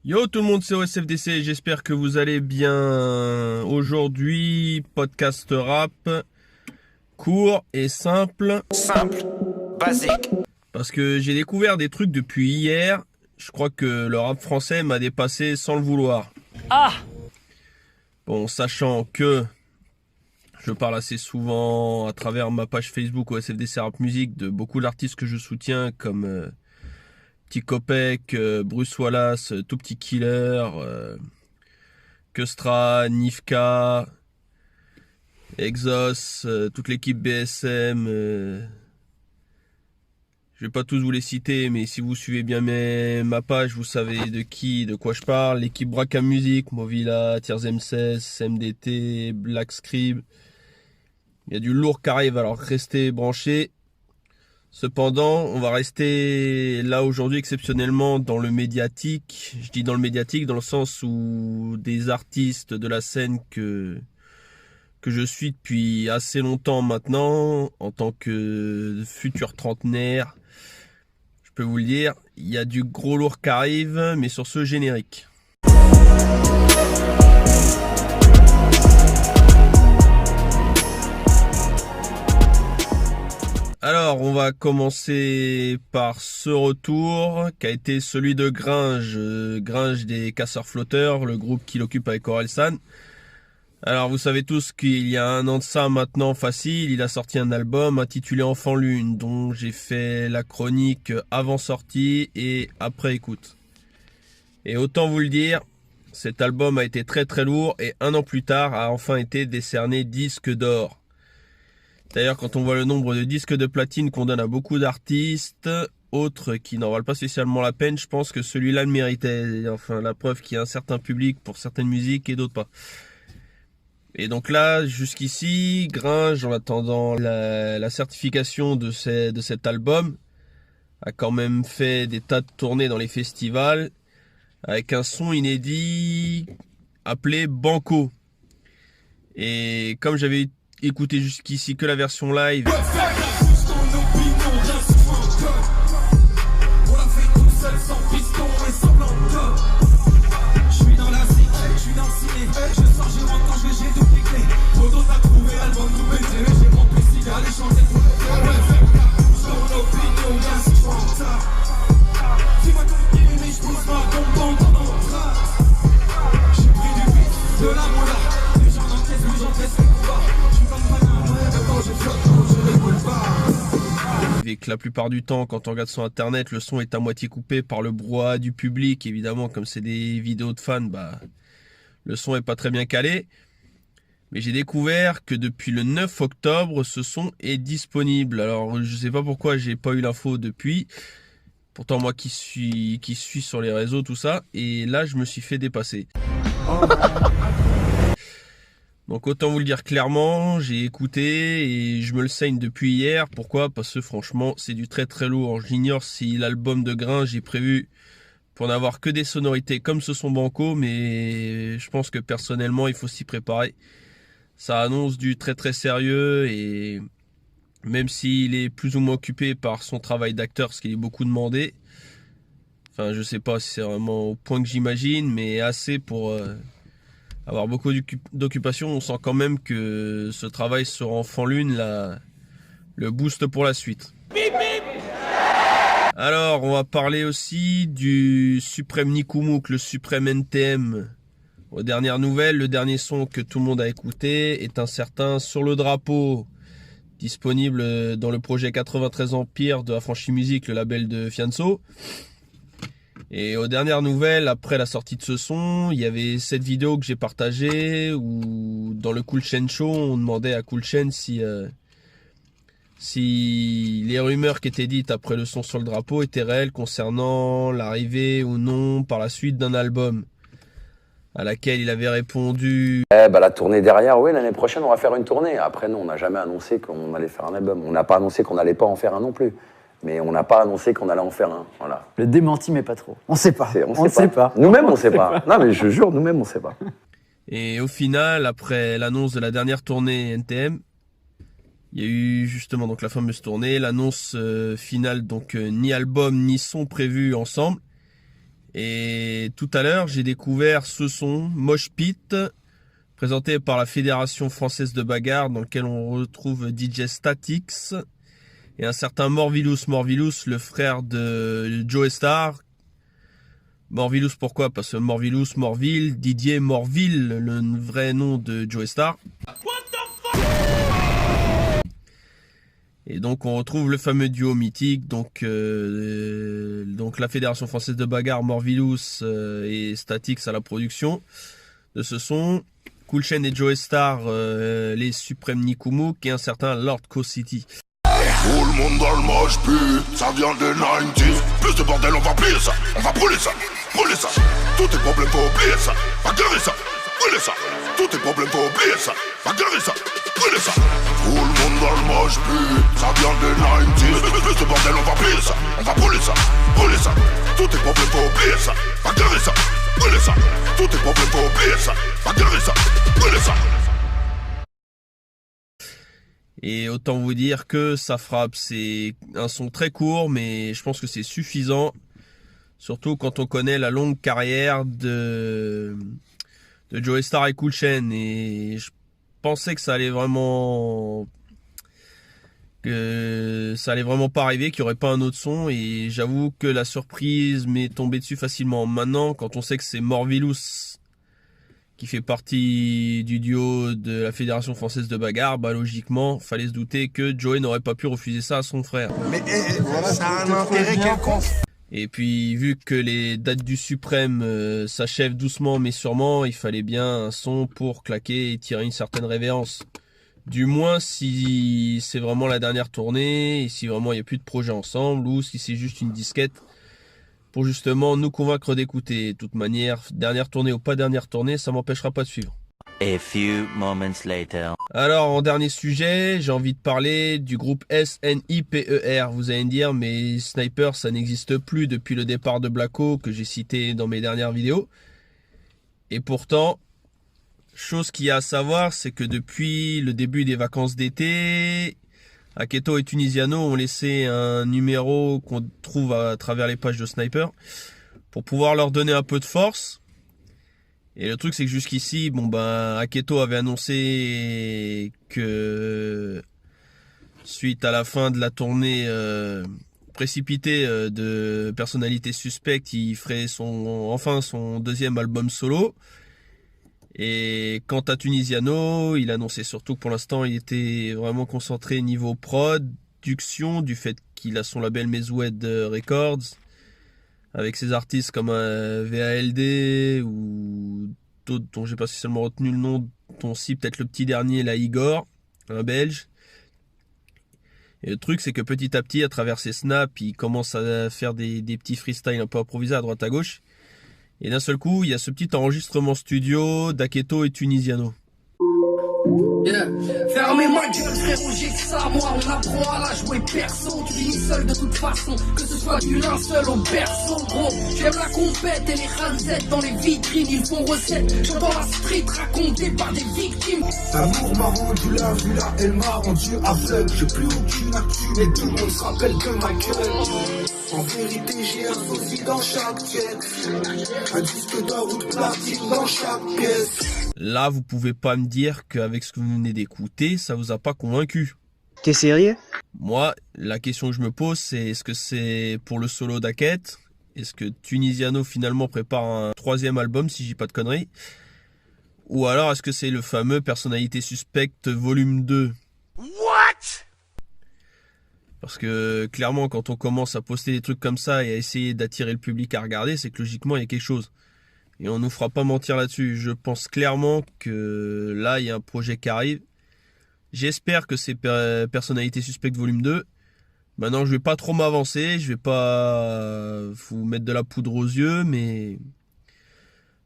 Yo tout le monde, c'est OSFDC, j'espère que vous allez bien. Aujourd'hui, podcast rap, court et simple. Simple, basique. Parce que j'ai découvert des trucs depuis hier. Je crois que le rap français m'a dépassé sans le vouloir. Ah! Bon, sachant que je parle assez souvent à travers ma page Facebook OSFDC Rap Musique de beaucoup d'artistes que je soutiens comme Petit Copec, Bruce Wallace, Tout Petit Killer, Kustra, Nifka, Exos, toute l'équipe BSM. Je vais pas tous vous les citer, mais si vous suivez bien ma page, vous savez de quoi je parle. L'équipe Braka Music, Movila, Tiers M16, MDT, Black Scribe. Il y a du lourd qui arrive, alors restez branchés. Cependant, on va rester là aujourd'hui exceptionnellement dans le médiatique. Je dis dans le médiatique dans le sens où des artistes de la scène que je suis depuis assez longtemps maintenant, en tant que futur trentenaire, je peux vous le dire, il y a du gros lourd qui arrive, mais sur ce générique. Alors, on va commencer par ce retour qui a été celui de Gringe. Gringe des Casseurs Flotteurs, le groupe qu'il occupe avec Orelsan. Alors, vous savez tous qu'il y a un an de ça maintenant facile, il a sorti un album intitulé Enfant Lune, dont j'ai fait la chronique avant sortie et après écoute. Et autant vous le dire, cet album a été très très lourd et un an plus tard a enfin été décerné disque d'or. D'ailleurs, quand on voit le nombre de disques de platine qu'on donne à beaucoup d'artistes, autres qui n'en valent pas spécialement la peine, je pense que celui-là le méritait. Enfin, la preuve qu'il y a un certain public pour certaines musiques et d'autres pas. Et donc là, jusqu'ici, Gringe, en attendant la certification de cet album, a quand même fait des tas de tournées dans les festivals, avec un son inédit appelé Banco. Et comme j'avais écoutez jusqu'ici que la version live. Que la plupart du temps, quand on regarde sur internet, le son est à moitié coupé par le brouhaha du public. Évidemment, comme c'est des vidéos de fans, le son est pas très bien calé. Mais j'ai découvert que depuis le 9 octobre, ce son est disponible. Alors, je sais pas pourquoi j'ai pas eu l'info depuis. Pourtant, moi qui suis sur les réseaux, tout ça. Et là, je me suis fait dépasser. Donc autant vous le dire clairement, j'ai écouté et je me le saigne depuis hier. Pourquoi? Parce que franchement, c'est du très très lourd. J'ignore si l'album de Gringe j'ai prévu pour n'avoir que des sonorités comme ce son Banco, mais je pense que personnellement, il faut s'y préparer. Ça annonce du très très sérieux et même s'il est plus ou moins occupé par son travail d'acteur, ce qui est beaucoup demandé. Enfin, je sais pas si c'est vraiment au point que j'imagine, mais assez pour avoir beaucoup d'occupation. On sent quand même que ce travail sur Enfant Lune, le boost pour la suite. Alors, on va parler aussi du Suprême Nikoumou, le Suprême NTM. Aux dernières nouvelles, le dernier son que tout le monde a écouté est un certain Sur le drapeau, disponible dans le projet 93 Empire de Affranchi Musique, le label de Fianso. Et aux dernières nouvelles, après la sortie de ce son, il y avait cette vidéo que j'ai partagée où dans le Cool Chain Show, on demandait à Cool Chain si les rumeurs qui étaient dites après le son sur le drapeau étaient réelles concernant l'arrivée ou non par la suite d'un album. À laquelle il avait répondu... La tournée derrière, oui, l'année prochaine on va faire une tournée. Après non, on n'a jamais annoncé qu'on allait faire un album. On n'a pas annoncé qu'on n'allait pas en faire un non plus. Mais on n'a pas annoncé qu'on allait en faire un, voilà. Le démenti, mais pas trop. On sait pas. On sait pas. Nous-mêmes, on sait pas. Non, mais je jure, nous-mêmes, on sait pas. Et au final, après l'annonce de la dernière tournée NTM, il y a eu justement donc la fameuse tournée, l'annonce finale, donc ni album ni son prévu ensemble. Et tout à l'heure, j'ai découvert ce son, Mosh Pit, présenté par la Fédération Française de Bagarre, dans lequel on retrouve DJ Statix et un certain Morvilous. Morvilous, le frère de Joe Star. Morvilous, pourquoi? Parce que Morvilous, Morville, Didier Morville, le vrai nom de Joe Star. Et donc on retrouve le fameux duo mythique, donc la Fédération Française de Bagarre, Morvilous et Statix à la production de ce son. Cool Chain et Joe Star, les suprêmes Nikoumou, et un certain Lord Co-City. Tout le monde dans le moche pit, ça vient des 90s. Plus de bordel, on va plier ça, on va brûler ça, brûler ça. Tous tes problèmes, faut oublier ça, bagarrer ça, brûler ça. Tous tes problèmes, faut oublier ça, bagarrer ça, brûler ça. Tout le monde dans le moche pit, ça vient des 90s. Plus de bordel, on va plier ça, on va brûler ça, brûler ça. Tous tes problèmes, faut oublier ça, bagarrer ça, brûler ça. Tous tes problèmes, faut oublier ça, bagarrer ça, brûler ça. Et autant vous dire que ça frappe, c'est un son très court, mais je pense que c'est suffisant. Surtout quand on connaît la longue carrière de Joe Star et Cool Chain. Et je pensais que ça allait vraiment pas arriver, qu'il n'y aurait pas un autre son. Et j'avoue que la surprise m'est tombée dessus facilement. Maintenant, quand on sait que c'est Morvilous qui fait partie du duo de la Fédération Française de Bagarre, bah logiquement, fallait se douter que Joey n'aurait pas pu refuser ça à son frère. Mais ça a un intérêt quelconque. Et puis, vu que les dates du Suprême s'achèvent doucement mais sûrement, il fallait bien un son pour claquer et tirer une certaine révérence. Du moins, si c'est vraiment la dernière tournée, et si vraiment il n'y a plus de projet ensemble, ou si c'est juste une disquette, pour justement nous convaincre d'écouter. De toute manière, dernière tournée ou pas dernière tournée, ça m'empêchera pas de suivre. A few moments later. Alors, en dernier sujet, j'ai envie de parler du groupe SNIPER. Vous allez me dire, mais Sniper, ça n'existe plus depuis le départ de Blacko, que j'ai cité dans mes dernières vidéos. Et pourtant, chose qu'il y a à savoir, c'est que depuis le début des vacances d'été, Aketo et Tunisiano ont laissé un numéro qu'on trouve à travers les pages de Sniper pour pouvoir leur donner un peu de force. Et le truc, c'est que jusqu'ici, Aketo avait annoncé que suite à la fin de la tournée précipitée de Personnalité Suspecte, il ferait son deuxième album solo. Et quant à Tunisiano, il annonçait surtout que pour l'instant il était vraiment concentré niveau production, du fait qu'il a son label Mezoued Records, avec ses artistes comme VALD ou d'autres dont j'ai pas spécialement retenu le nom, dont si peut-être le petit dernier, la Igor, un belge. Et le truc, c'est que petit à petit, à travers ses snaps, il commence à faire des petits freestyles un peu improvisés à droite à gauche. Et d'un seul coup, il y a ce petit enregistrement studio d'Aketo et Tunisiano. Yeah. Fermez ma gueule frérot, j'ai que ça, moi on apprend à la jouer perso. Tu finis seul de toute façon, que ce soit du linceul au berceau. Gros, j'aime la compète et les ranzettes dans les vitrines, ils font recette. J'entends la street racontée par des victimes. L'amour m'a rendu la vue, là elle m'a rendu aveugle. J'ai plus aucune actu, mais tout le monde se rappelle de ma gueule. En vérité j'ai un sosie dans chaque pièce, un disque d'or ou de platine dans chaque pièce. Là, vous pouvez pas me dire qu'avec ce que vous venez d'écouter, ça vous a pas convaincu. T'es sérieux? Moi, la question que je me pose, c'est est-ce que c'est pour le solo d'Aket? Est-ce que Tunisiano finalement prépare un troisième album, si je dis pas de conneries? Ou alors est-ce que c'est le fameux Personnalité Suspecte volume 2? What? Parce que clairement, quand on commence à poster des trucs comme ça et à essayer d'attirer le public à regarder, c'est que logiquement il y a quelque chose. Et on nous fera pas mentir là-dessus. Je pense clairement que là, il y a un projet qui arrive. J'espère que c'est Personnalité Suspecte volume 2. Maintenant, je vais pas trop m'avancer. Je vais pas vous mettre de la poudre aux yeux. Mais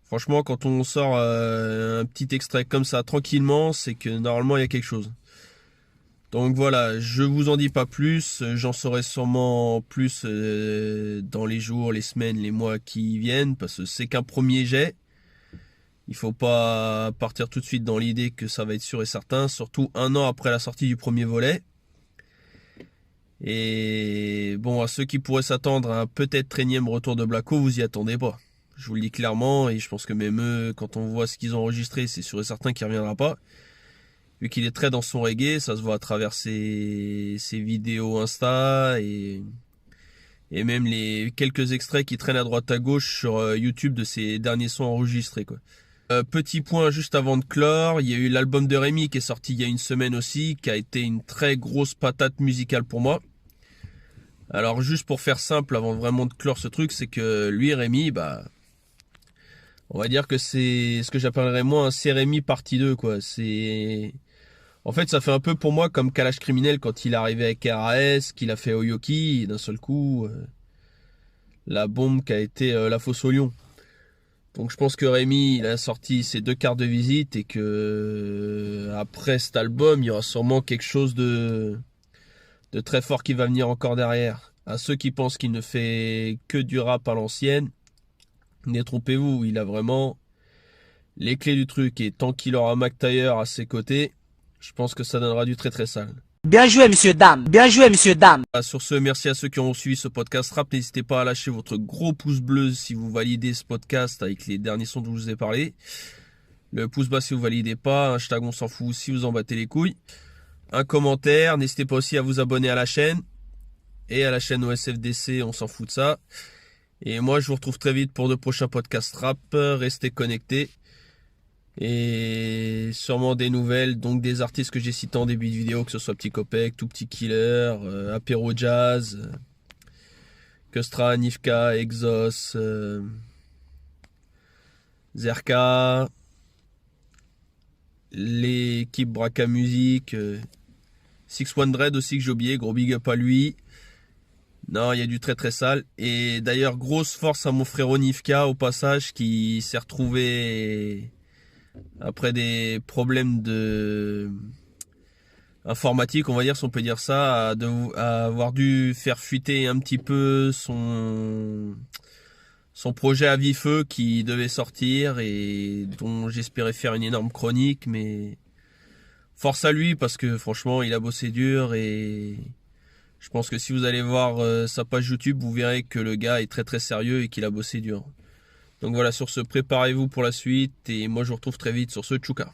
franchement, quand on sort un petit extrait comme ça tranquillement, c'est que normalement, il y a quelque chose. Donc voilà, je vous en dis pas plus. J'en saurai sûrement plus dans les jours, les semaines, les mois qui viennent. Parce que c'est qu'un premier jet. Il faut pas partir tout de suite dans l'idée que ça va être sûr et certain. Surtout un an après la sortie du premier volet. Et bon, à ceux qui pourraient s'attendre à un peut-être énième retour de Blacko, vous y attendez pas. Je vous le dis clairement, et je pense que même eux, quand on voit ce qu'ils ont enregistré, c'est sûr et certain qu'il ne reviendra pas. Vu qu'il est très dans son reggae, ça se voit à travers ses vidéos Insta et même les quelques extraits qui traînent à droite à gauche sur YouTube de ses derniers sons enregistrés, quoi. Petit point juste avant de clore, il y a eu l'album de Rémi qui est sorti il y a une semaine aussi, qui a été une très grosse patate musicale pour moi. Alors juste pour faire simple avant vraiment de clore ce truc, c'est que lui, Rémi, bah, on va dire que c'est ce que j'appellerais moi un C'est Rémi partie 2, quoi. En fait, ça fait un peu pour moi comme Kalash Criminel quand il est arrivé avec RAS, qu'il a fait Oyoki, et d'un seul coup, la bombe qui a été la fosse au lion. Donc je pense que Rémi, il a sorti ses 2 cartes de visite et que après cet album, il y aura sûrement quelque chose de très fort qui va venir encore derrière. À ceux qui pensent qu'il ne fait que du rap à l'ancienne, détrompez-vous, il a vraiment les clés du truc. Et tant qu'il aura Mac Taylor à ses côtés, je pense que ça donnera du très très sale. Bien joué, monsieur, dame. Bien joué, monsieur, dame. Sur ce, merci à ceux qui ont suivi ce podcast rap. N'hésitez pas à lâcher votre gros pouce bleu si vous validez ce podcast avec les derniers sons dont je vous ai parlé. Le pouce bas si vous validez pas. Hashtag on s'en fout si vous en battez les couilles. Un commentaire. N'hésitez pas aussi à vous abonner à la chaîne. Et à la chaîne OSFDC, on s'en fout de ça. Et moi, je vous retrouve très vite pour de prochains podcasts rap. Restez connectés. Et sûrement des nouvelles, donc des artistes que j'ai cités en début de vidéo, que ce soit Petit Copec, Tout Petit Killer, Apéro Jazz, Kustra, Nifka, Exos, Zerka, l'équipe Braca Music, 613 aussi que j'ai oublié, gros big up à lui. Non, il y a du très très sale. Et d'ailleurs, grosse force à mon frérot Nifka au passage qui s'est retrouvé après des problèmes informatique, on va dire, si on peut dire ça, à avoir dû faire fuiter un petit peu son projet à Vifeu qui devait sortir et dont j'espérais faire une énorme chronique, mais force à lui parce que franchement il a bossé dur et je pense que si vous allez voir sa page YouTube, vous verrez que le gars est très très sérieux et qu'il a bossé dur. Donc voilà, sur ce, préparez-vous pour la suite et moi je vous retrouve très vite sur ce Tchouka.